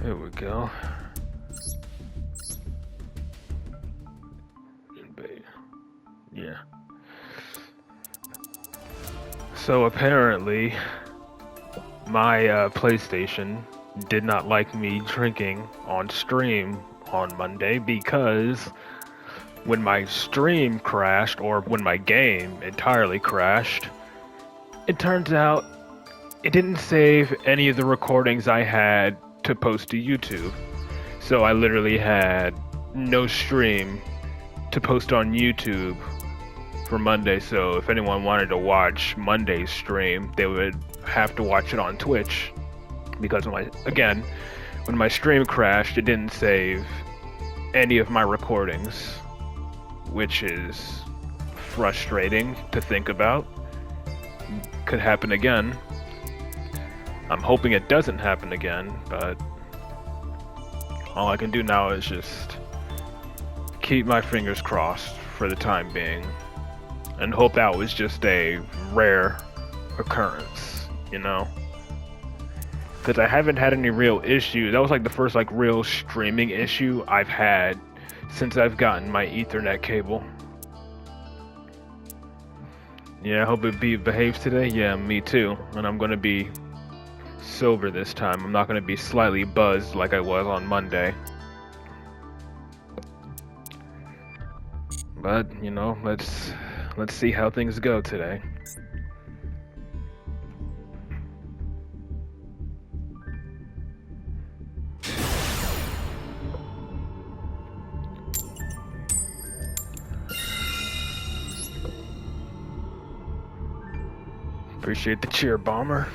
There we go. Yeah. So apparently, my PlayStation did not like me drinking on stream on Monday because when my stream crashed, or when my game entirely crashed, it turns out it didn't save any of the recordings I had to post to YouTube. So I literally had no stream to post on YouTube for Monday. So if anyone wanted to watch Monday's stream, they would have to watch it on Twitch. Because when my stream crashed, it didn't save any of my recordings, which is frustrating to think about. Could happen again. I'm hoping it doesn't happen again, but all I can do now is just keep my fingers crossed for the time being and hope that was just a rare occurrence, you know? Because I haven't had any real issues. That was like the first like real streaming issue I've had since I've gotten my Ethernet cable. Yeah, I hope it behaves today. Yeah, me too. And I'm gonna be sober this time. I'm not gonna be slightly buzzed like I was on Monday. But, you know, let's see how things go today. Appreciate the cheer, Bomber.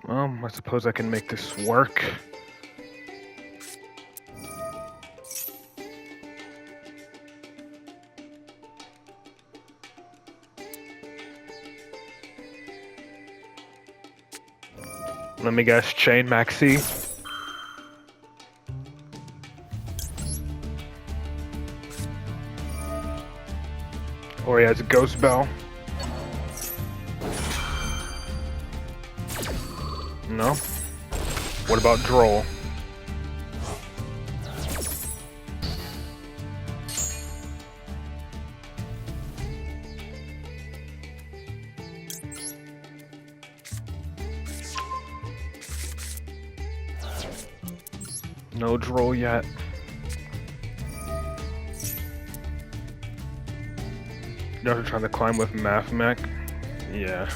Well, I suppose I can make this work. Let me guess, Chain Maxi. Or he has a Ghost Bell. No? What about Droll? No Droll yet. You're trying to climb with Math Mech? Yeah.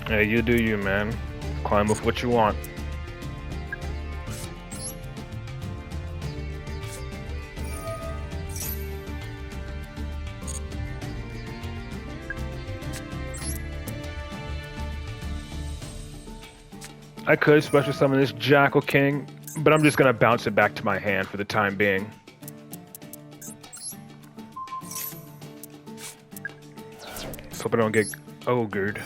Hey, you do you, man. Climb with what you want. I could special summon this Jackal King, but I'm just gonna bounce it back to my hand for the time being. Let's hope I don't get ogred.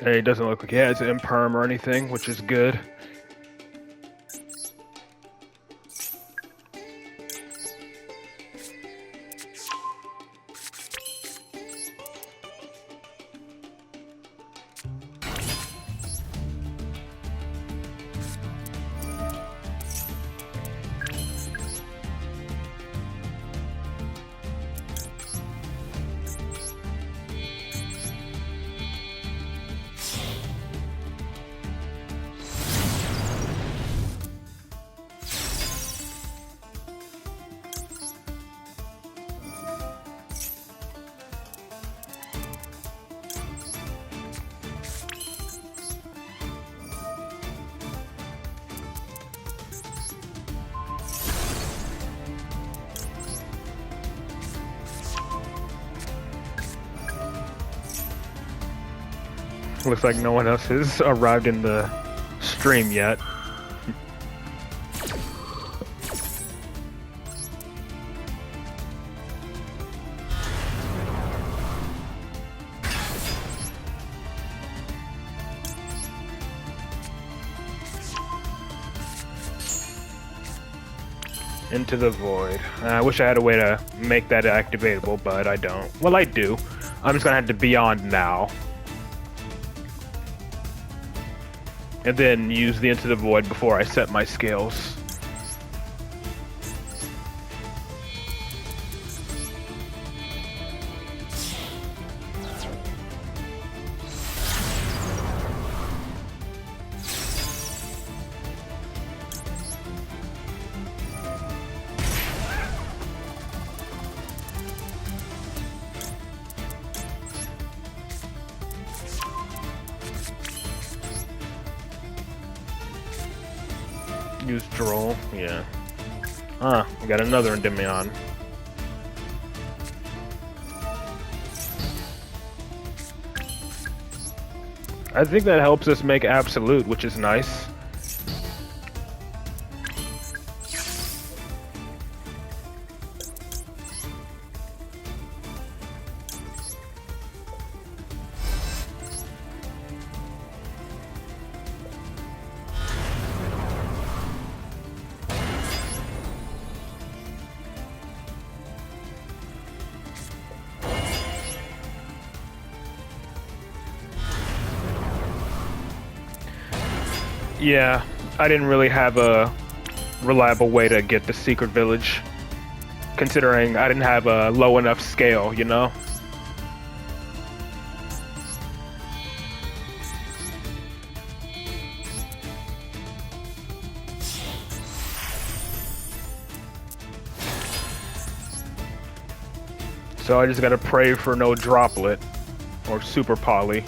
Okay, it doesn't look like he has an imperm or anything, which is good. Looks like no one else has arrived in the stream yet. Into the void. I wish I had a way to make that activatable, but I don't. Well, I do. I'm just gonna have to beyond now. And then use the Into the Void before I set my skills. Use Duel, yeah. We got another Endymion. I think that helps us make Absolute, which is nice. Yeah, I didn't really have a reliable way to get the secret village, considering I didn't have a low enough scale, you know? So I just gotta pray for no droplet or super poly.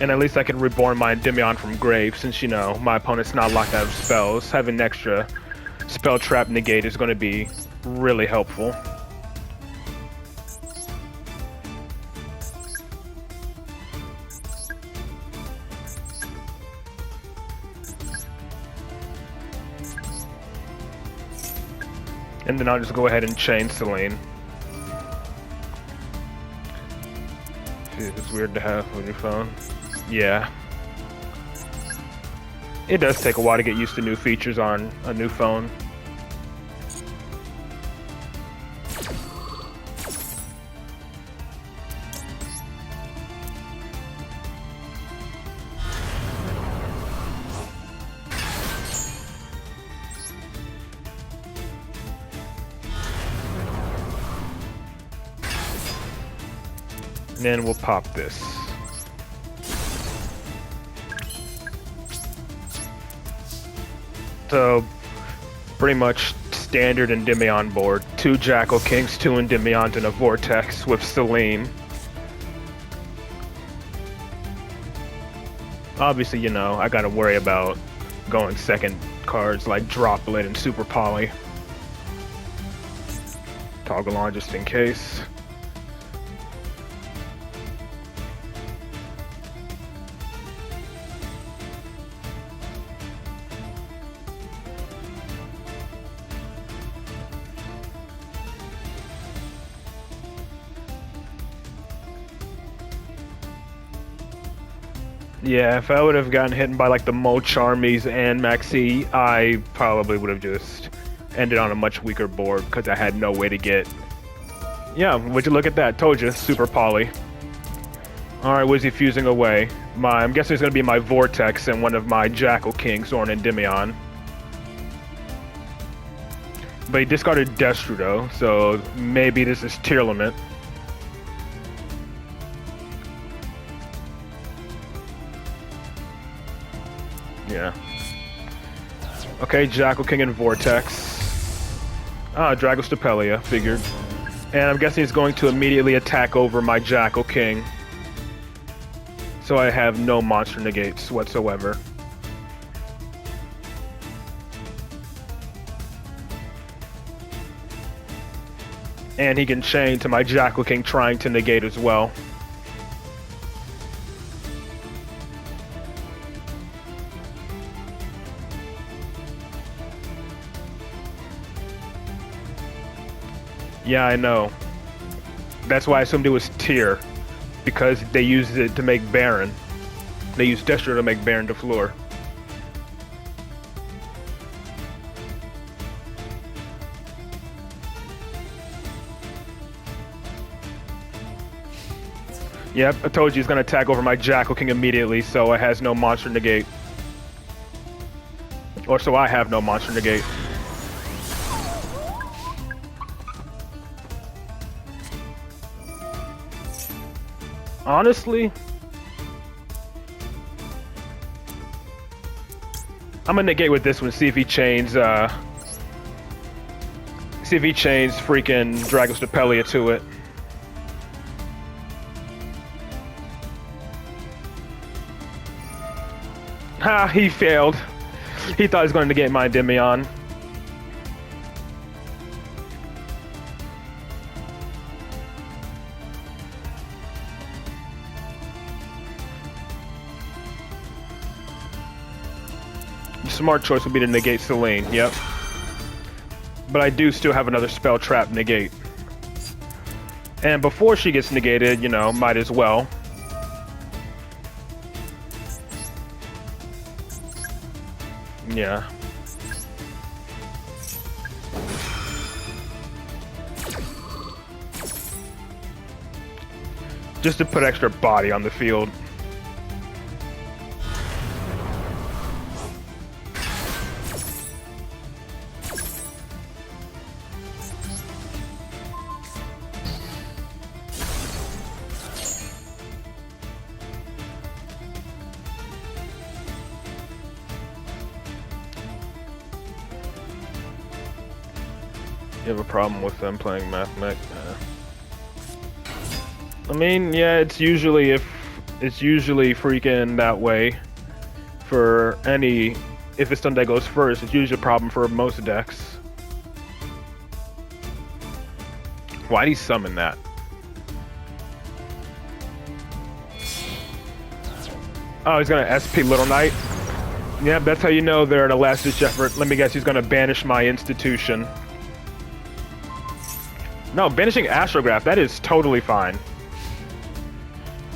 And at least I can reborn my Endymion from grave, since, you know, my opponent's not locked out of spells. Having an extra spell trap negate is going to be really helpful. And then I'll just go ahead and chain Celine. It's weird to have on your phone. Yeah. It does take a while to get used to new features on a new phone. And then we'll pop this. So, pretty much standard Endymion board. 2 Jackal Kings, 2 Endymions, and a Vortex with Celine. Obviously, you know, I gotta worry about going second cards like Droplet and Super Poly. Toggle on just in case. Yeah, if I would have gotten hit by like the Mo Charmies and Maxi, I probably would have just ended on a much weaker board because I had no way to get... Yeah, would you look at that? Told you, Super Poly. Alright, was he fusing away? I'm guessing it's going to be my Vortex and one of my Jackal Kings or an Endymion. But he discarded Destru though, so maybe this is tier limit. Yeah. Okay, Jackal King and Vortex. Ah, Dragostapelia, figured. And I'm guessing he's going to immediately attack over my Jackal King. So I have no monster negates whatsoever. And he can chain to my Jackal King trying to negate as well. Yeah, I know. That's why I assumed it was Tyr, because they used it to make Baron. They used Destro to make Baron de Fleur. Yep, I told you he's gonna attack over my Jackal King immediately, so it has no monster negate. Or so I have no monster negate. Honestly, I'm gonna negate with this one, see if he chains freaking Dragostapelia to it. Ha, he failed. He thought he was going to negate my Endymion. Smart choice would be to negate Selene, yep. But I do still have another spell trap negate. And before she gets negated, you know, might as well. Yeah. Just to put extra body on the field. You have a problem with them playing Mathmech? I mean, yeah, it's usually freaking that way for any. If it's done that goes first, it's usually a problem for most decks. Why'd he summon that? Oh, he's gonna SP Little Knight. Yeah, that's how you know they're at a last-ditch effort. Let me guess, he's gonna banish my institution. No, banishing Astrograph, that is totally fine.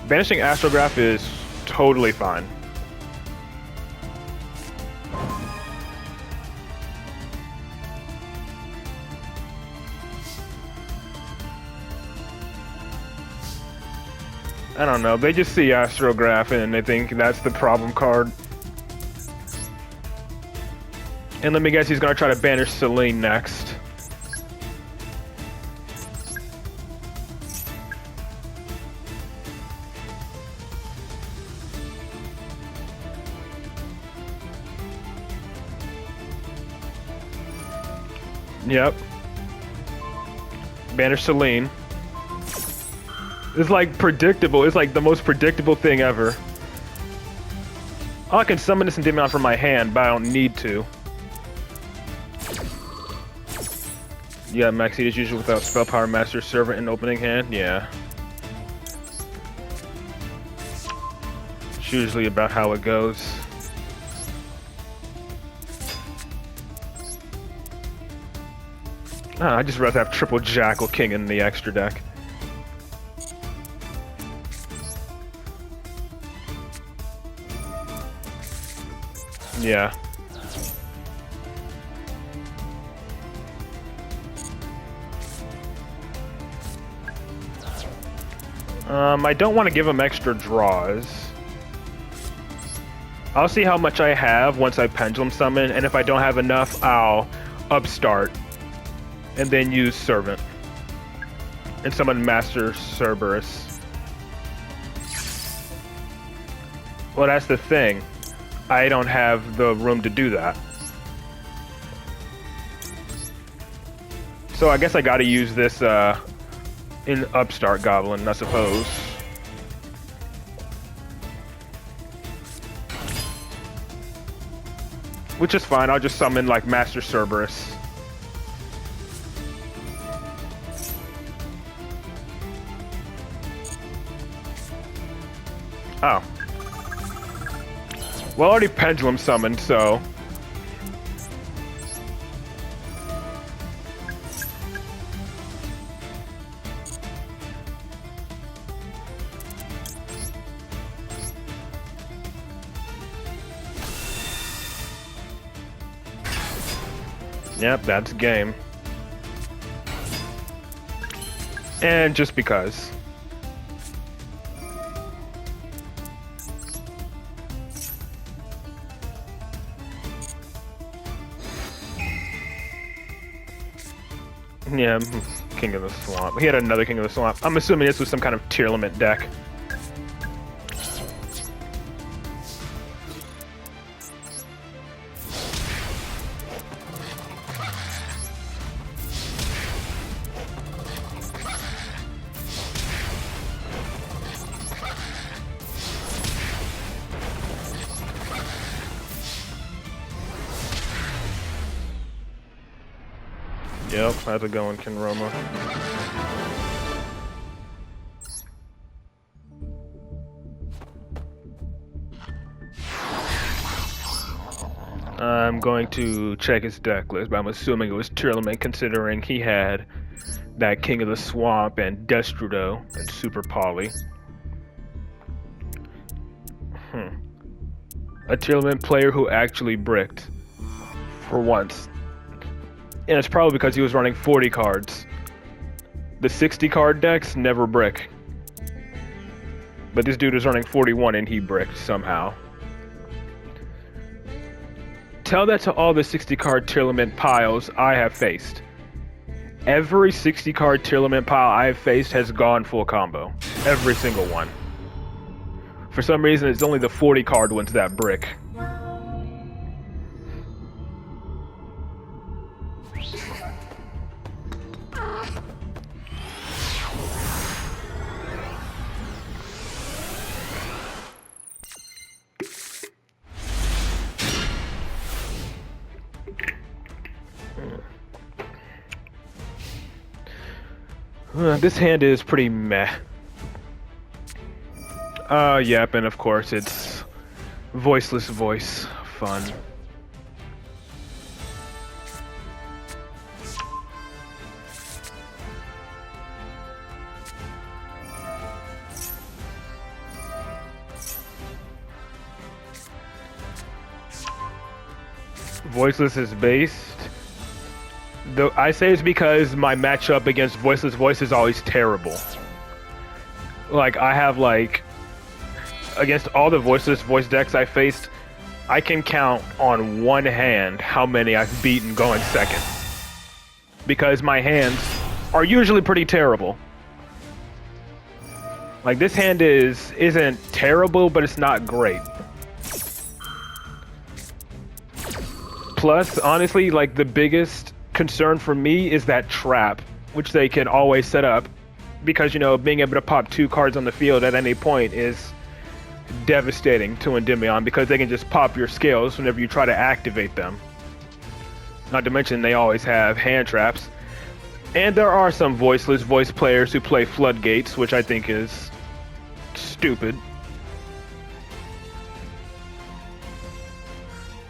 Banishing Astrograph is totally fine. I don't know, they just see Astrograph and they think that's the problem card. And let me guess, he's gonna try to banish Selene next. Yep. Banish Selene. It's like predictable. It's like the most predictable thing ever. Oh, I can summon this Endymion from my hand, but I don't need to. Yeah, Maxi is usually without Spell Power Master Servant in opening hand. Yeah. It's usually about how it goes. I'd just rather have triple Jackal King in the extra deck. Yeah. I don't want to give him extra draws. I'll see how much I have once I Pendulum Summon, and if I don't have enough, I'll Upstart. And then use Servant. And summon Master Cerberus. Well, that's the thing. I don't have the room to do that. So I guess I gotta use this in Upstart Goblin, I suppose. Which is fine, I'll just summon like Master Cerberus. Oh. Well, I already Pendulum summoned, so... Yep, that's game. And just because. Yeah, King of the Swamp. He had another King of the Swamp. I'm assuming this was some kind of tier limit deck. Yep, how's it going, Kinroma? I'm going to check his deck list, but I'm assuming it was tier limit considering he had that King of the Swamp and Destrudo and Super Poly. A tier limit player who actually bricked. For once. And it's probably because he was running 40 cards. The 60 card decks never brick. But this dude is running 41 and he bricked somehow. Tell that to all the 60 card tier limit piles I have faced. Every 60 card tier limit pile I have faced has gone full combo. Every single one. For some reason it's only the 40 card ones that brick. This hand is pretty meh. Yep, and of course it's voiceless voice. Fun. Voiceless is based. Though I say it's because my matchup against Voiceless Voice is always terrible. Like, I have, like... Against all the Voiceless Voice decks I faced, I can count on one hand how many I've beaten going second. Because my hands are usually pretty terrible. Like, this hand isn't terrible, but it's not great. Plus, honestly, like, the biggest concern for me is that trap, which they can always set up, because, you know, being able to pop 2 cards on the field at any point is devastating to Endymion, because they can just pop your scales whenever you try to activate them. Not to mention they always have hand traps. And there are some voiceless voice players who play floodgates, which I think is stupid.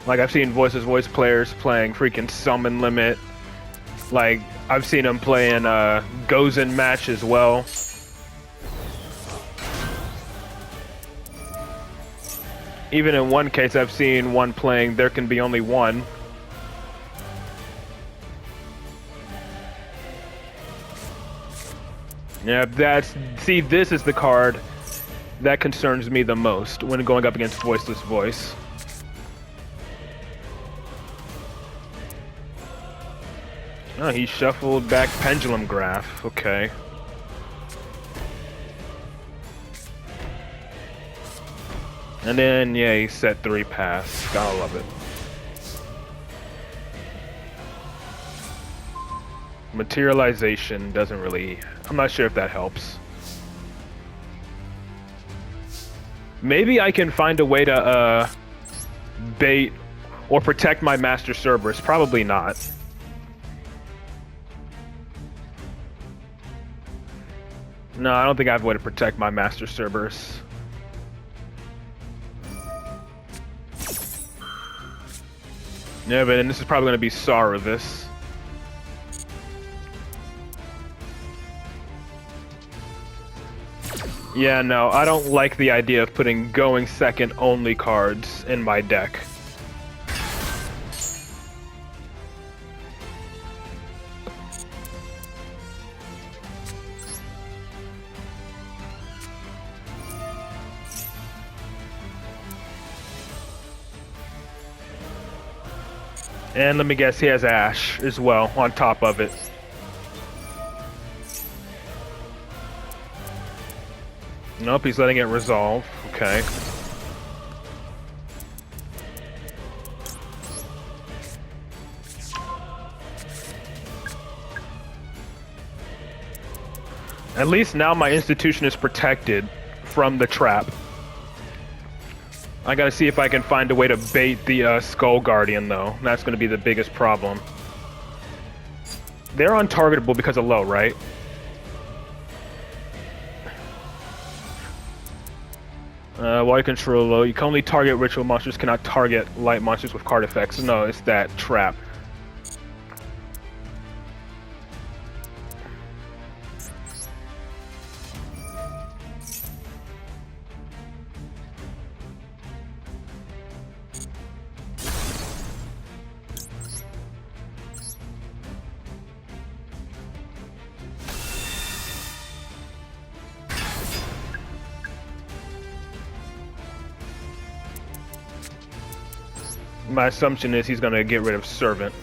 Like, I've seen voiceless voice players playing freaking summon limit. Like, I've seen them playing Gozen match as well. Even in one case, I've seen one playing There Can Be Only One. Yeah, see, this is the card that concerns me the most when going up against voiceless voice. Oh, he shuffled back Pendulum Graph. Okay. And then, yeah, he set 3 pass. Gotta love it. Materialization doesn't really... I'm not sure if that helps. Maybe I can find a way to, bait or protect my Master Cerberus. Probably not. No, I don't think I have a way to protect my Master Cerberus. Yeah, but then this is probably going to be Sauravis. Yeah, no, I don't like the idea of putting going second only cards in my deck. And let me guess, he has Ash as well on top of it. Nope, he's letting it resolve. Okay. At least now my institution is protected from the trap. I gotta see if I can find a way to bait the Skull Guardian, though. That's gonna be the biggest problem. They're untargetable because of low, right? While you control low, you can only target ritual monsters, cannot target light monsters with card effects. No, it's that trap. My assumption is he's gonna get rid of Servant.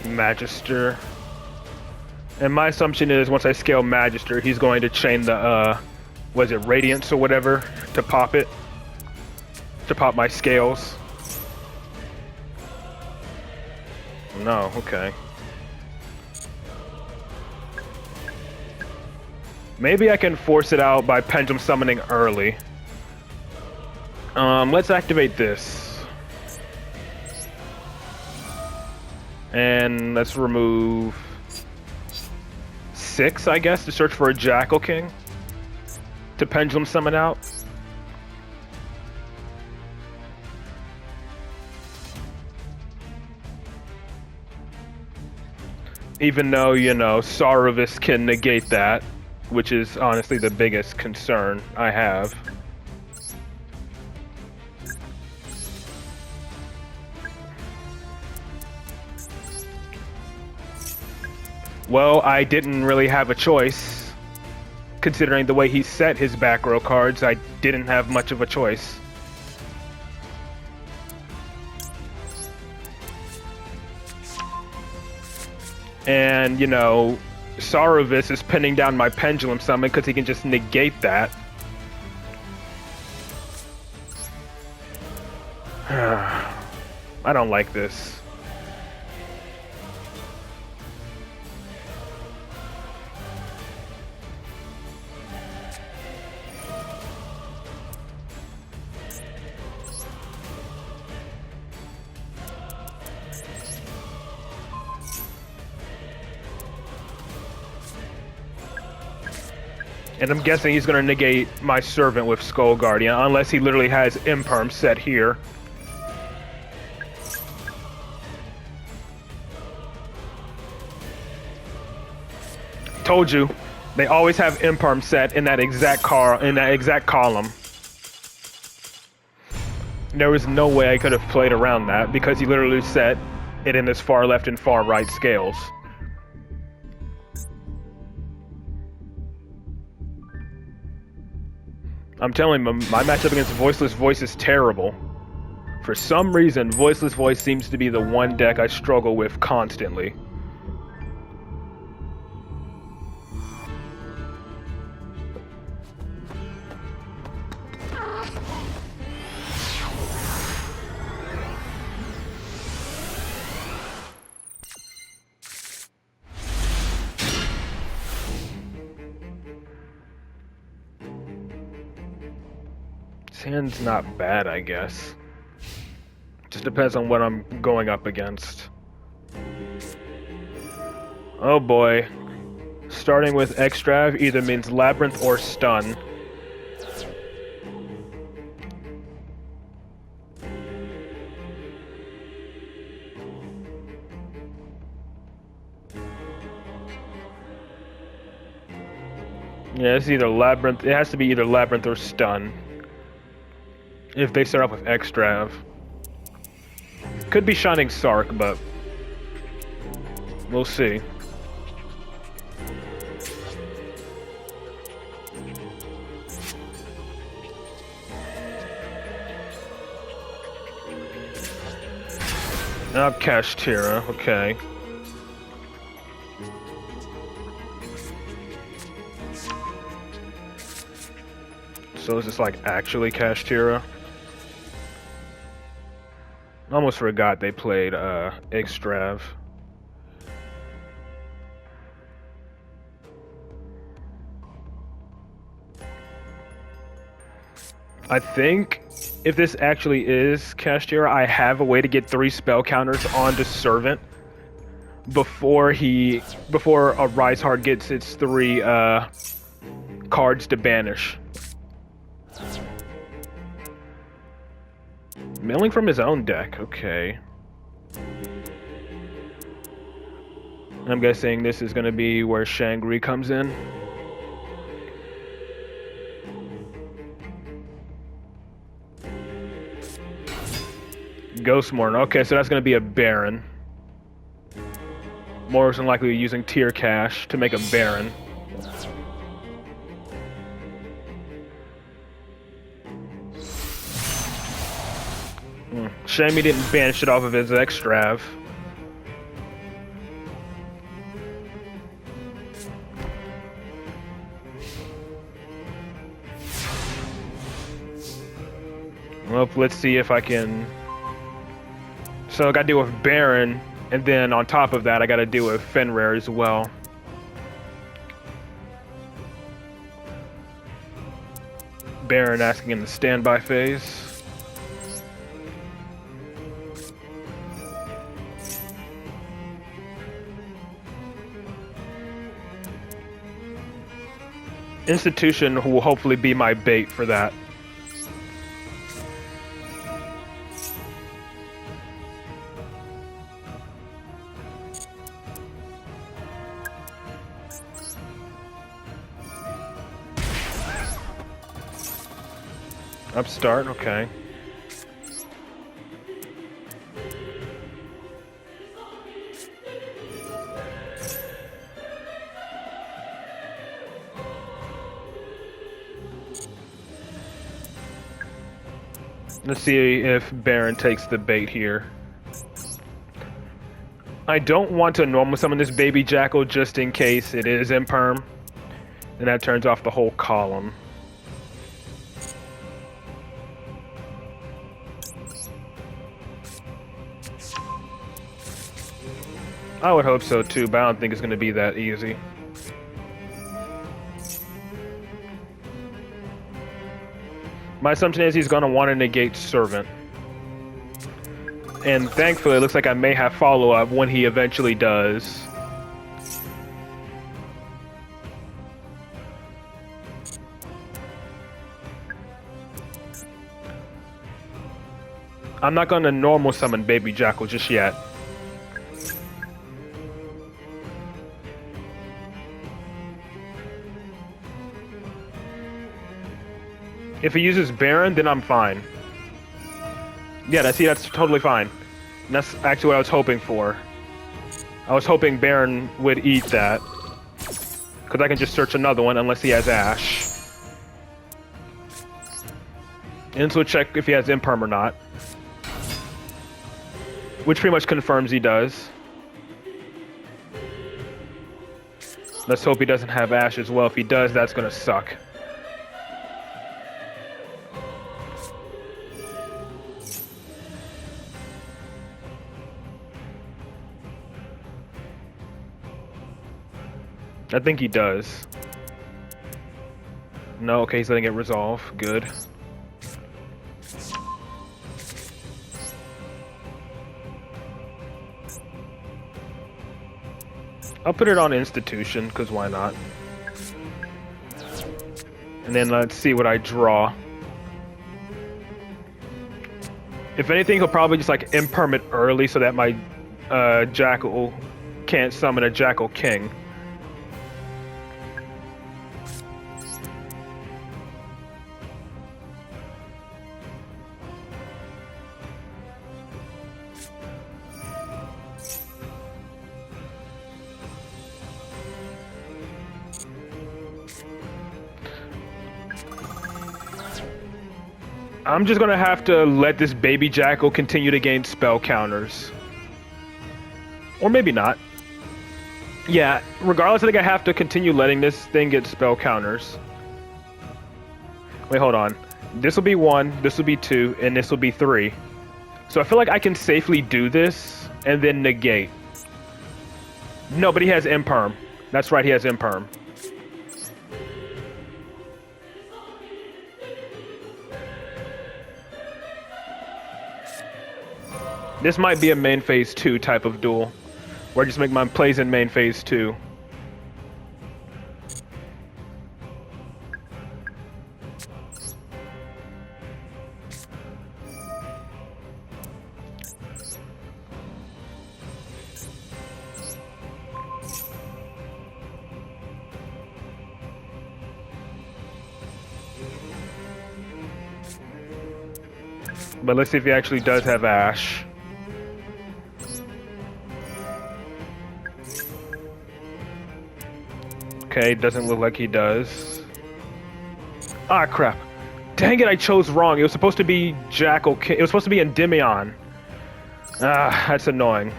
Magister. And my assumption is once I scale Magister, he's going to chain the, was it Radiance or whatever, to pop it. To pop my scales. No, okay. Maybe I can force it out by Pendulum Summoning early. Let's activate this. And let's remove 6, I guess, to search for a Jackal King to Pendulum Summon out. Even though, you know, Sauravis can negate that, which is honestly the biggest concern I have. Well, I didn't really have a choice. Considering the way he set his back row cards, I didn't have much of a choice. And, you know, Sauravis is pinning down my Pendulum Summon because he can just negate that. I don't like this. And I'm guessing he's going to negate my Servant with Skull Guardian, unless he literally has Imperm set here. Told you, they always have Imperm set in that exact column. There was no way I could have played around that because he literally set it in his far left and far right scales. I'm telling him, my matchup against Voiceless Voice is terrible. For some reason, Voiceless Voice seems to be the one deck I struggle with constantly. His hand's not bad, I guess. Just depends on what I'm going up against. Oh boy. Starting with Extrav either means Labyrinth or Stun. Yeah, it's either Labyrinth. It has to be either Labyrinth or Stun. If they start off with Extrav. Could be Shining Sark, but we'll see. Now Kashtira, okay. So is this like actually Kashtira? Almost forgot they played Extrav. I think if this actually is Kashtira, I have a way to get 3 spell counters onto Servant before a Rise Heart gets its 3 cards to banish. Milling from his own deck, okay. I'm guessing this is gonna be where Shangri comes in. Ghostmorn, okay, so that's gonna be a Baron. More than likely using Tier Cash to make a Baron. Shame he didn't banish it off of his Extrav. Well, let's see if I can... So I gotta deal with Baron, and then on top of that I gotta deal with Fenrir as well. Baron asking in the standby phase. Institution will hopefully be my bait for that. Upstart, okay. Let's see if Baron takes the bait here. I don't want to normal summon this baby jackal just in case it is imperm. And that turns off the whole column. I would hope so too, but I don't think it's going to be that easy. My assumption is he's going to want to negate Servant. And thankfully, it looks like I may have follow-up when he eventually does. I'm not going to normal summon Baby Jackal just yet. If he uses Baron, then I'm fine. Yeah, see, that's totally fine. And that's actually what I was hoping for. I was hoping Baron would eat that. Because I can just search another one unless he has Ash. And this will check if he has Imperm or not. Which pretty much confirms he does. Let's hope he doesn't have Ash as well. If he does, that's gonna suck. I think he does. No, okay, he's letting it resolve. Good. I'll put it on Institution, because why not? And then let's see what I draw. If anything, he'll probably just like imperm it early so that my Jackal can't summon a Jackal King. I'm just gonna have to let this baby Jackal continue to gain spell counters. Or maybe not. Yeah, regardless, I think I have to continue letting this thing get spell counters. Wait, hold on. This will be 1, this will be 2, and this will be 3. So I feel like I can safely do this and then negate. No, but he has Imperm. That's right, he has Imperm. This might be a main phase 2 type of duel, where I just make my plays in main phase 2. But let's see if he actually does have Ash. Okay, doesn't look like he does. Ah, crap. Dang it, I chose wrong. It was supposed to be Jackal King. It was supposed to be Endymion. Ah, that's annoying.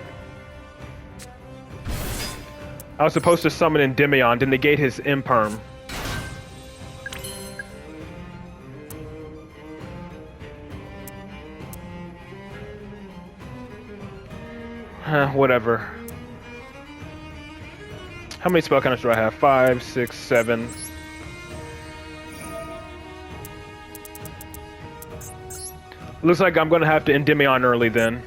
I was supposed to summon Endymion to negate his Imperm. Whatever. How many spell counters do I have? 5, 6, 7. Looks like I'm gonna have to Endymion early then.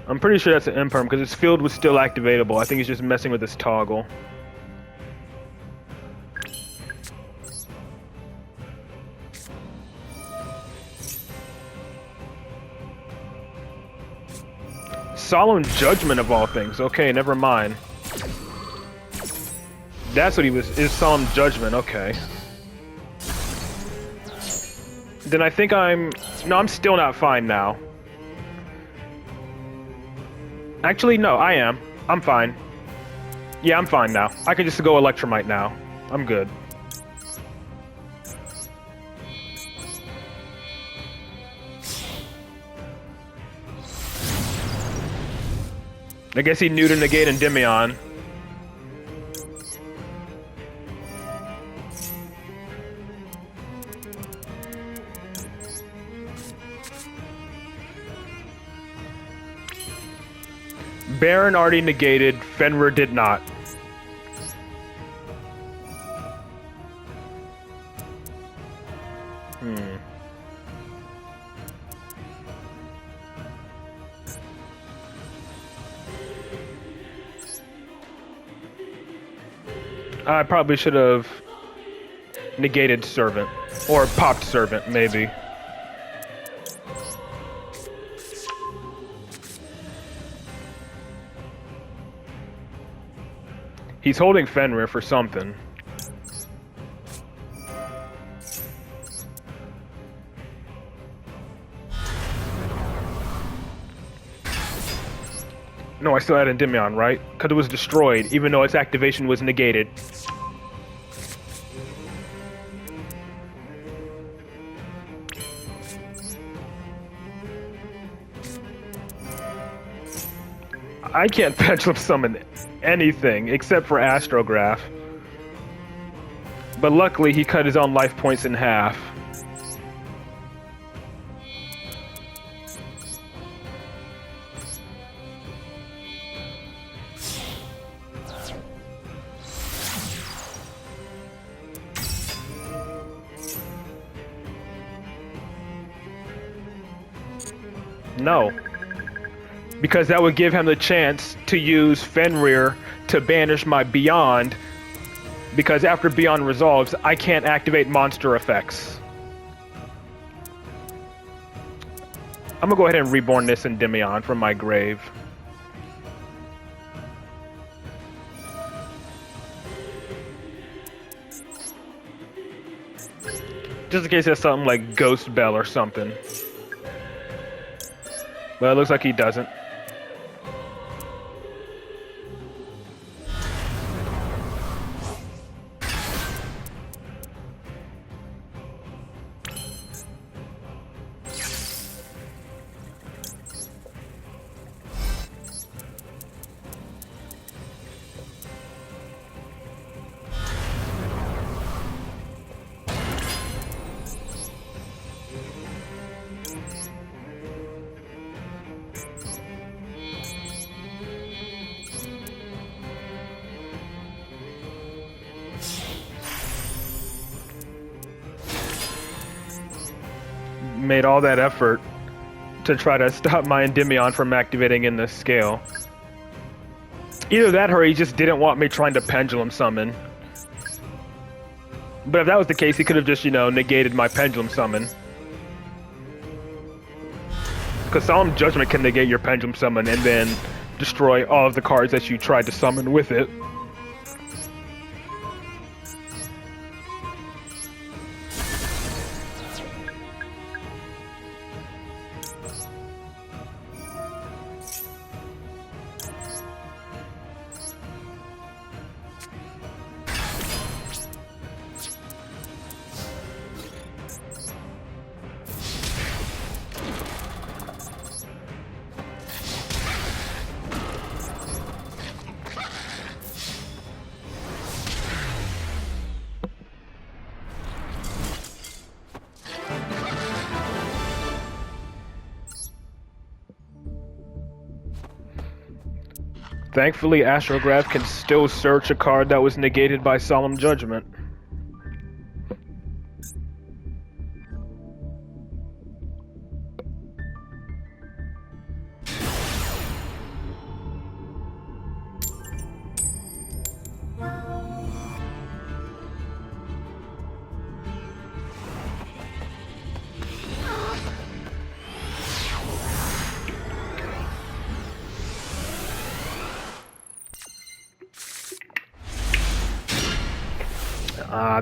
I'm pretty sure that's an Imperm because its field was still activatable. I think he's just messing with this toggle. Solemn Judgment of all things. Okay, never mind. That's what he was, is Solemn Judgment, okay. Then I think no, I'm still not fine now. Actually, no, I am. I'm fine. Yeah, I'm fine now. I can just go Electromite now. I'm good. I guess he knew to negate Endymion. Baron already negated, Fenrir did not. I probably should have negated servant. Or popped servant, maybe. He's holding Fenrir for something. No, I still had Endymion, right? Because it was destroyed, even though its activation was negated. I can't pendulum summon anything except for Astrograph. But luckily, he cut his own life points in half. No. Because that would give him the chance to use Fenrir to banish my Beyond. Because after Beyond resolves, I can't activate monster effects. I'm gonna go ahead and reborn this Endymion from my grave. Just in case there's something like Ghost Bell or something. Well, it looks like he doesn't. Made all that effort to try to stop my Endymion from activating in this scale. Either that or he just didn't want me trying to pendulum summon. But if that was the case, he could have just, you know, negated my pendulum summon. Because Solemn Judgment can negate your pendulum summon and then destroy all of the cards that you tried to summon with it. Thankfully, Astrograph can still search a card that was negated by Solemn Judgment.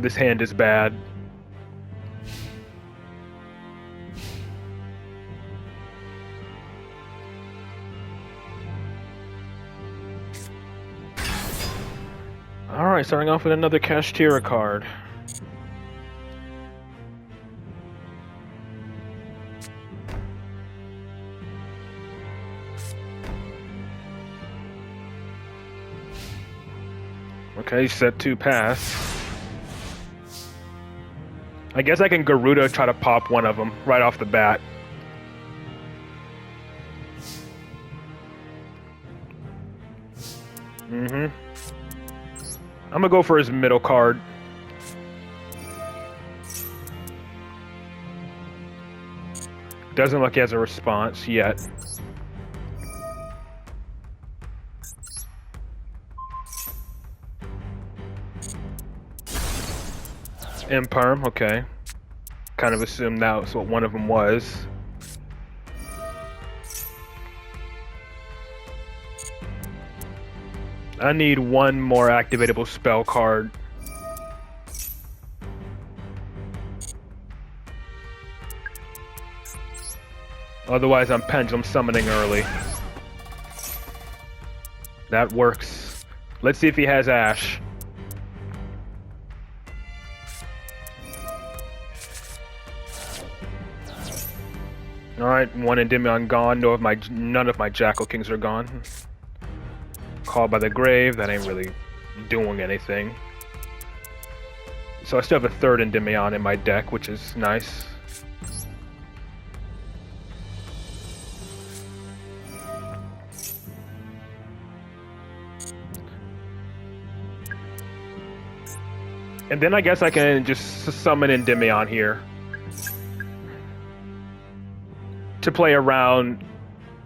This hand is bad. Alright, starting off with another Kashtira card. Okay, set 2 pass. I guess I can Garuda try to pop one of them right off the bat. I'm gonna go for his middle card. Doesn't look like he has a response yet. Imperm, okay. Kind of assumed that was what one of them was. I need one more activatable spell card. Otherwise, I'm pendulum summoning early. That works. Let's see if he has Ash. Alright, one Endymion gone. None of my Jackal Kings are gone. Called by the Grave, that ain't really doing anything. So I still have a third Endymion in my deck, which is nice. And then I guess I can just summon Endymion here. To play around,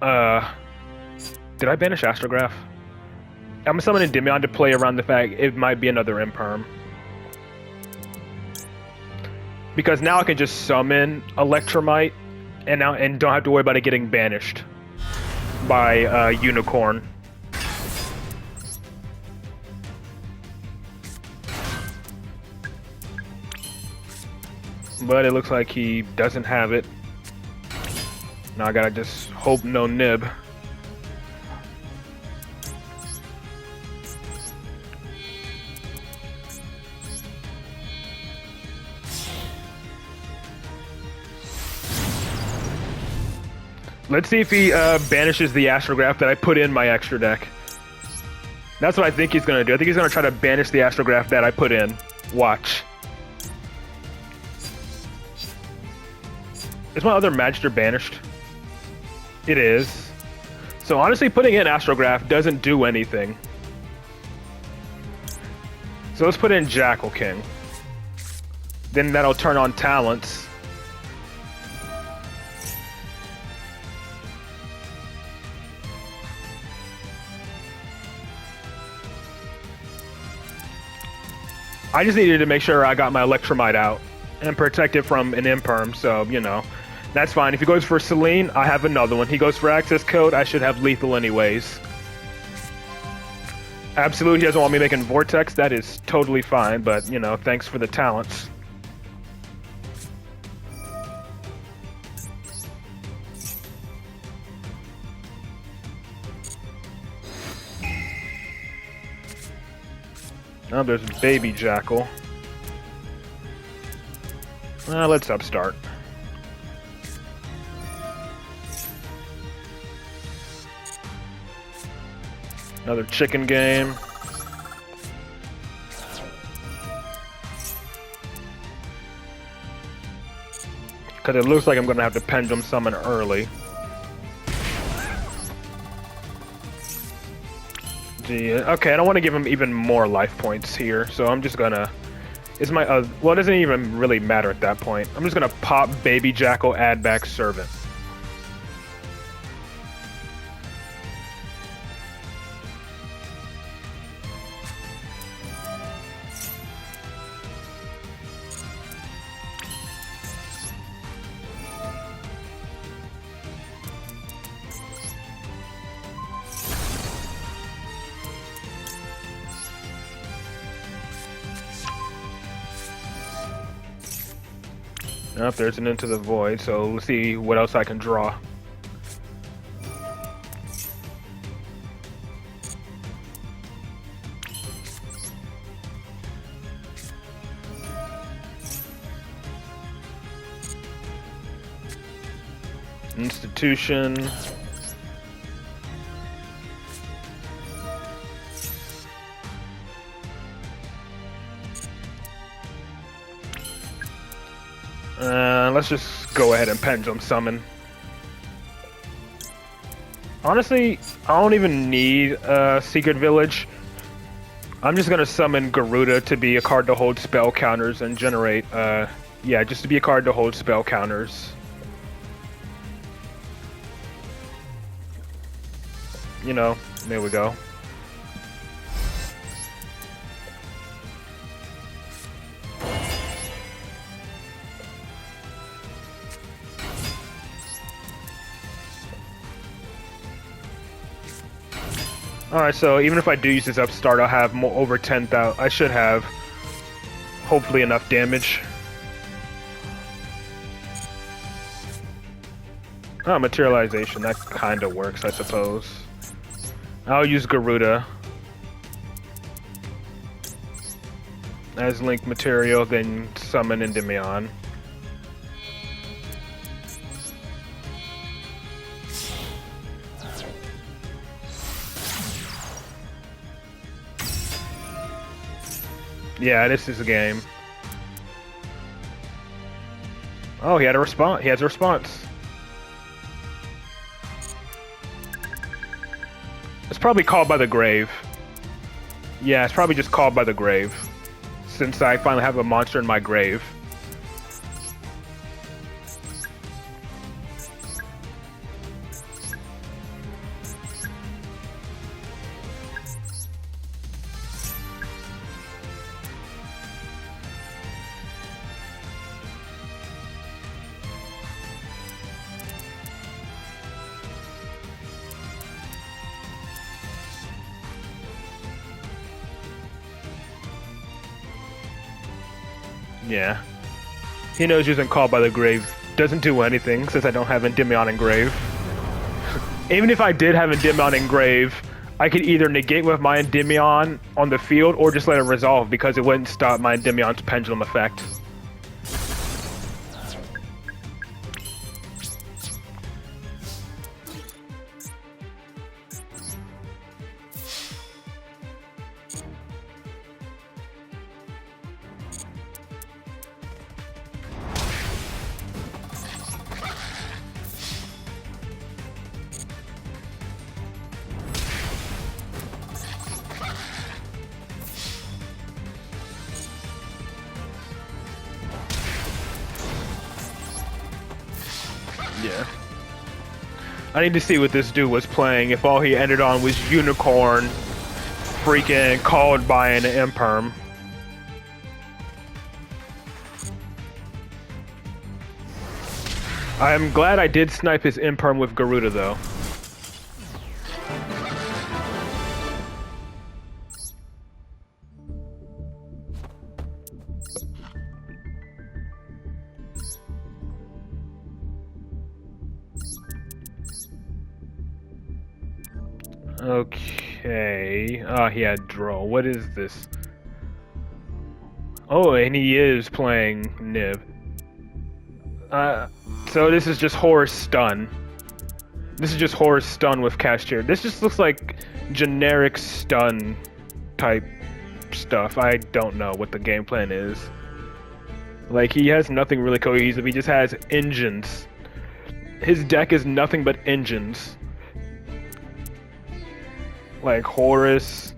did I banish Astrograph? I'm gonna summon Endymion to play around the fact it might be another Imperm. Because now I can just summon Electromite and don't have to worry about it getting banished by Unicorn. But it looks like he doesn't have it. Now I gotta just hope no nib. Let's see if he banishes the Astrograph that I put in my extra deck. That's what I think he's gonna do. I think he's gonna try to banish the Astrograph that I put in. Watch. Is my other Magister banished? It is. So honestly, putting in Astrograph doesn't do anything. So let's put in Jackal King. Then that'll turn on talents. I just needed to make sure I got my Electromite out and protect it from an Imperm, so, you know, that's fine. If he goes for Selene, I have another one. He goes for Access Code, I should have lethal anyways. Absolute, he doesn't want me making Vortex, that is totally fine, but, you know, thanks for the talents. Oh, there's Baby Jackal. Let's upstart. Another chicken game. Because it looks like I'm going to have to pendulum summon early. Gee, okay, I don't want to give him even more life points here, so I'm just gonna... well, it doesn't even really matter at that point. I'm just gonna pop Baby Jackal, add back Servant. Oh, there's an Into the Void, so let's see what else I can draw. Institution. Let's just go ahead and pendulum summon. Honestly, I don't even need Secret Village. I'm just gonna summon Garuda to be a card to hold spell counters and generate, yeah, just to be a card to hold spell counters. You know, there we go. Alright, so even if I do use this upstart, I'll have more over 10,000. I should have, hopefully, enough damage. Oh, materialization. That kind of works, I suppose. I'll use Garuda as link material, then summon Endymion. Yeah, this is a game. Oh, he had a response. He has a response. It's probably called by the grave. Yeah, it's probably just called by the grave. Since I finally have a monster in my grave. Yeah. He knows using Call by the Grave doesn't do anything since I don't have Endymion in Grave. Even if I did have Endymion in Grave, I could either negate with my Endymion on the field or just let it resolve because it wouldn't stop my Endymion's pendulum effect. Yeah. I need to see what this dude was playing, if all he ended on was Unicorn, freaking called by an Imperm. I'm glad I did snipe his Imperm with Garuda, though. Okay. Oh, he had Droll. What is this? Oh, and he is playing Nib. So this is just Horror Stun. This is just Horror Stun with Cashier. This just looks like generic stun type stuff. I don't know what the game plan is. Like, he has nothing really cohesive. He just has engines. His deck is nothing but engines. Like Horus,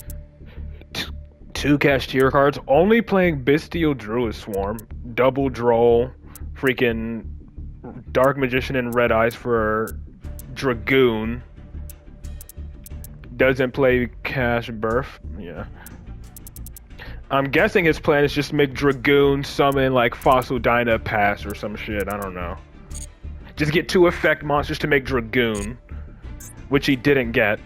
two Cashier cards, only playing Bestial Druid Swarm, double Droll, freaking Dark Magician and Red Eyes for Dragoon. Doesn't play Cash Birth, yeah. I'm guessing his plan is just make Dragoon summon like Fossil Dyna Pass or some shit, I don't know. Just get 2 effect monsters to make Dragoon, which he didn't get.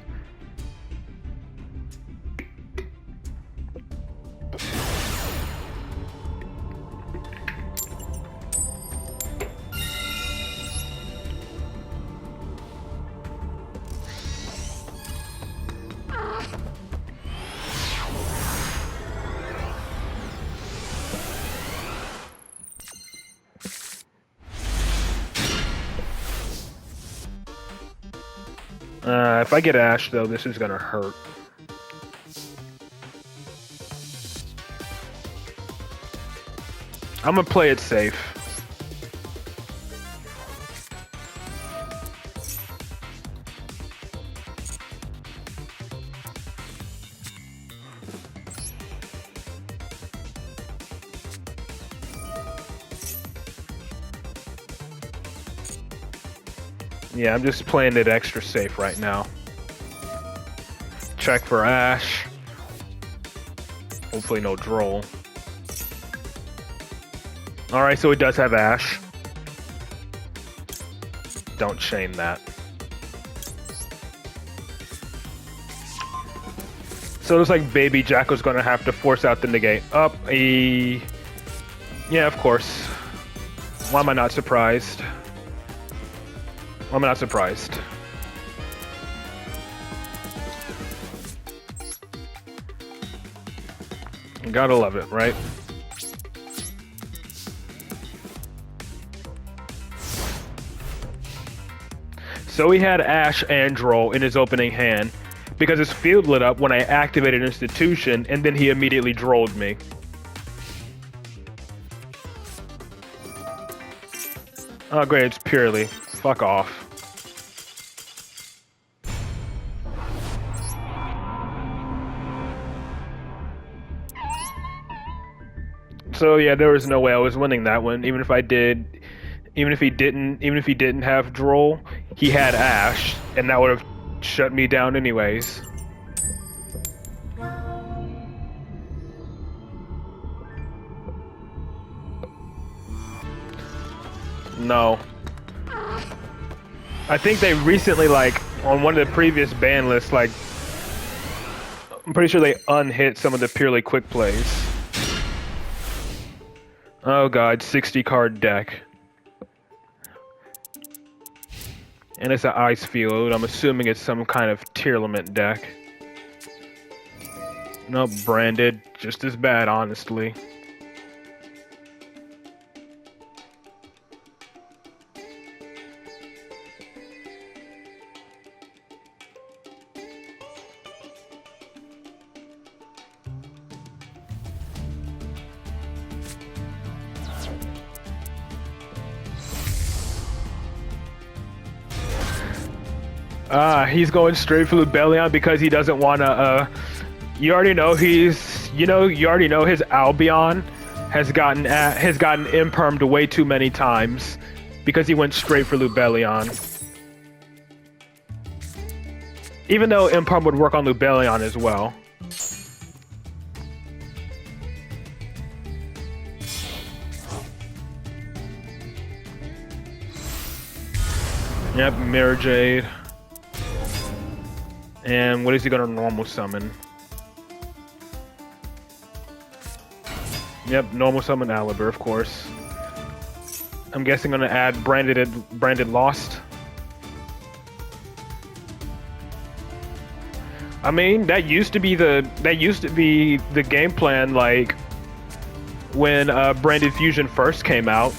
If I get Ash, though, this is gonna hurt. I'm gonna play it safe. Yeah, I'm just playing it extra safe right now. Check for Ash. Hopefully no Droll. Alright, so he does have Ash. Don't chain that. So it looks like Baby Jackal's gonna have to force out the negate. Up a... Yeah, of course. Why am I not surprised? Why am I not surprised? Gotta love it, right? So he had Ash and Droll in his opening hand because his field lit up when I activated Institution, and then he immediately drolled me. Oh great, it's purely. Fuck off. So yeah, there was no way I was winning that one, even if I did. Even if he didn't have Droll, he had Ash, and that would have shut me down anyways. No. I think they recently, like, on one of the previous ban lists, like, I'm pretty sure they unhit some of the purely quick plays. Oh god, 60 card deck. And it's an ice field. I'm assuming it's some kind of Tearlament deck. Nope, branded. Just as bad, honestly. He's going straight for Lubellion because he doesn't want to, you already know you already know his Albion has gotten impermed way too many times because he went straight for Lubellion. Even though imperm would work on Lubellion as well. Yep, Mirror Jade. And what is he gonna normal summon? Yep, normal summon Alibur, of course. I'm guessing gonna add branded Lost. I mean, that used to be the game plan, like when Branded Fusion first came out.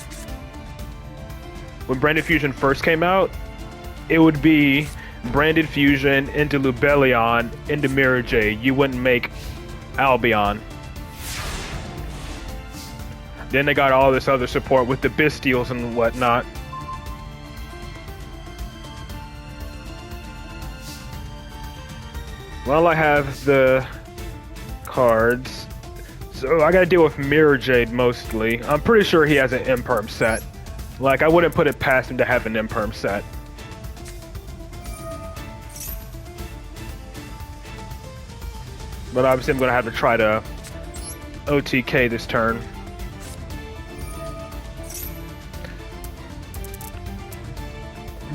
When Branded Fusion first came out, it would be Branded Fusion into Lubellion into Mirror Jade. You wouldn't make Albion. Then they got all this other support with the Bestials and whatnot. Well, I have the cards, so I gotta deal with Mirror Jade mostly. I'm pretty sure he has an Imperm set. Like, I wouldn't put it past him to have an Imperm set. But obviously I'm gonna have to try to OTK this turn.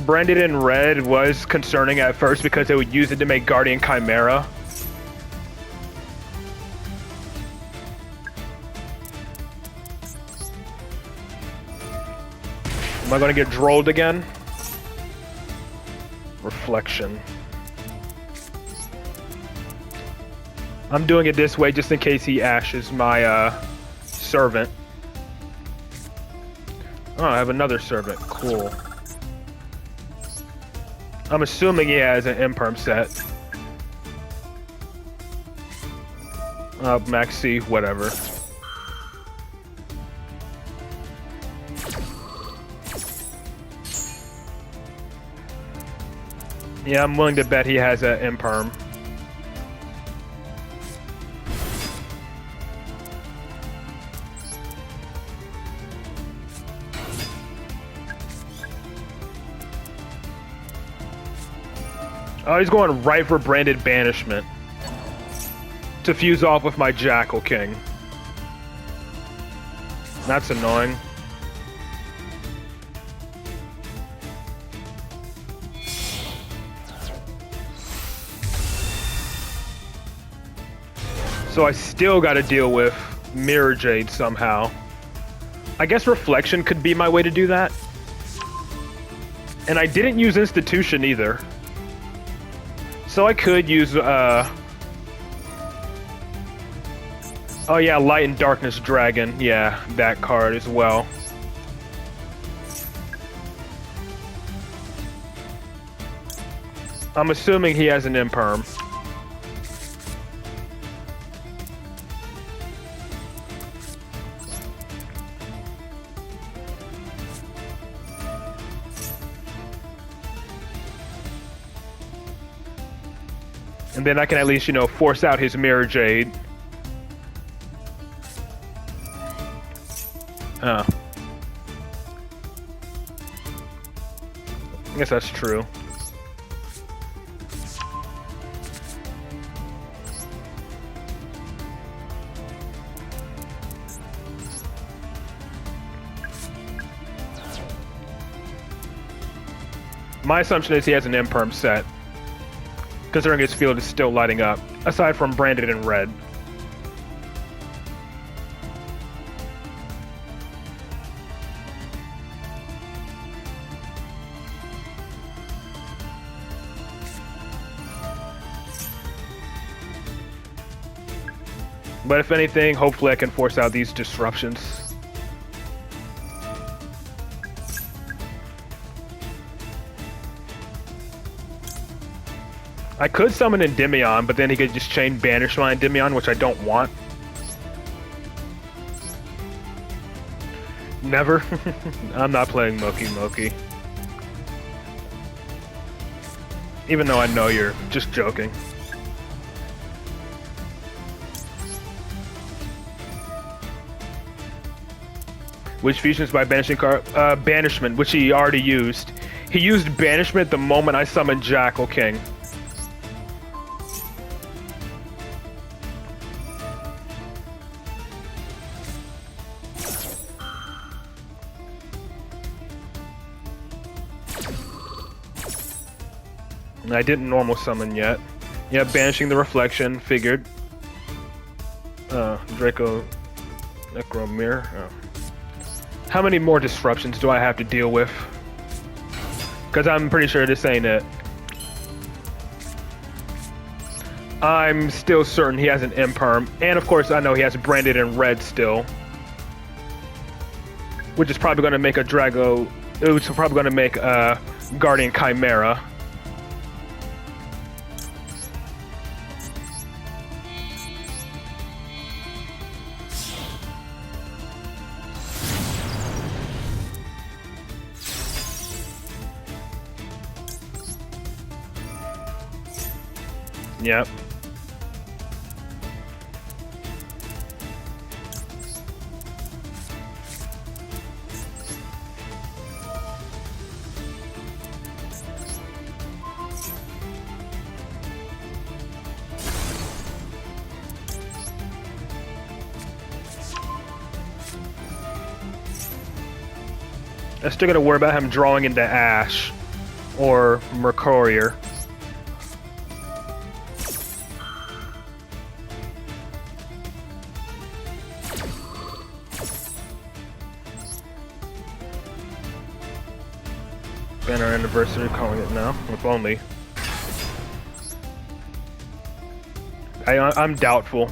Branded in red was concerning at first because they would use it to make Guardian Chimera. Am I gonna get drolled again? Reflection. I'm doing it this way just in case he ashes my servant. Oh, I have another servant. Cool. I'm assuming he has an Imperm set. Maxi, whatever. Yeah, I'm willing to bet he has an Imperm. Oh, he's going right for Branded Banishment to fuse off with my Jackal King. That's annoying. So I still got to deal with Mirror Jade somehow. I guess Reflection could be my way to do that. And I didn't use Institution either. So I could use, oh yeah, Light and Darkness Dragon. Yeah, that card as well. I'm assuming he has an Imperm. And then I can at least, you know, force out his Mirror Jade. I guess that's true. My assumption is he has an Imperm set, considering his field is still lighting up, aside from branded in red. But if anything, hopefully I can force out these disruptions. I could summon Endymion, but then he could just chain banish my Endymion, which I don't want. Never. I'm not playing Moki Moki. Even though I know you're just joking. Which fusions by banishing card? Banishment, which he already used. He used Banishment the moment I summoned Jackal King. I didn't normal summon yet. Yeah, banishing the Reflection, figured. Draco Necro Mirror. Oh. How many more disruptions do I have to deal with? Because I'm pretty sure this ain't it. I'm still certain he has an Imperm. And of course I know he has branded in red still. Which is probably going to make a Drago... It's probably going to make a Guardian Chimera. Yep. I still gotta worry about him drawing into Ash or Mercurier. Banner Anniversary, calling it now. If only. I'm doubtful.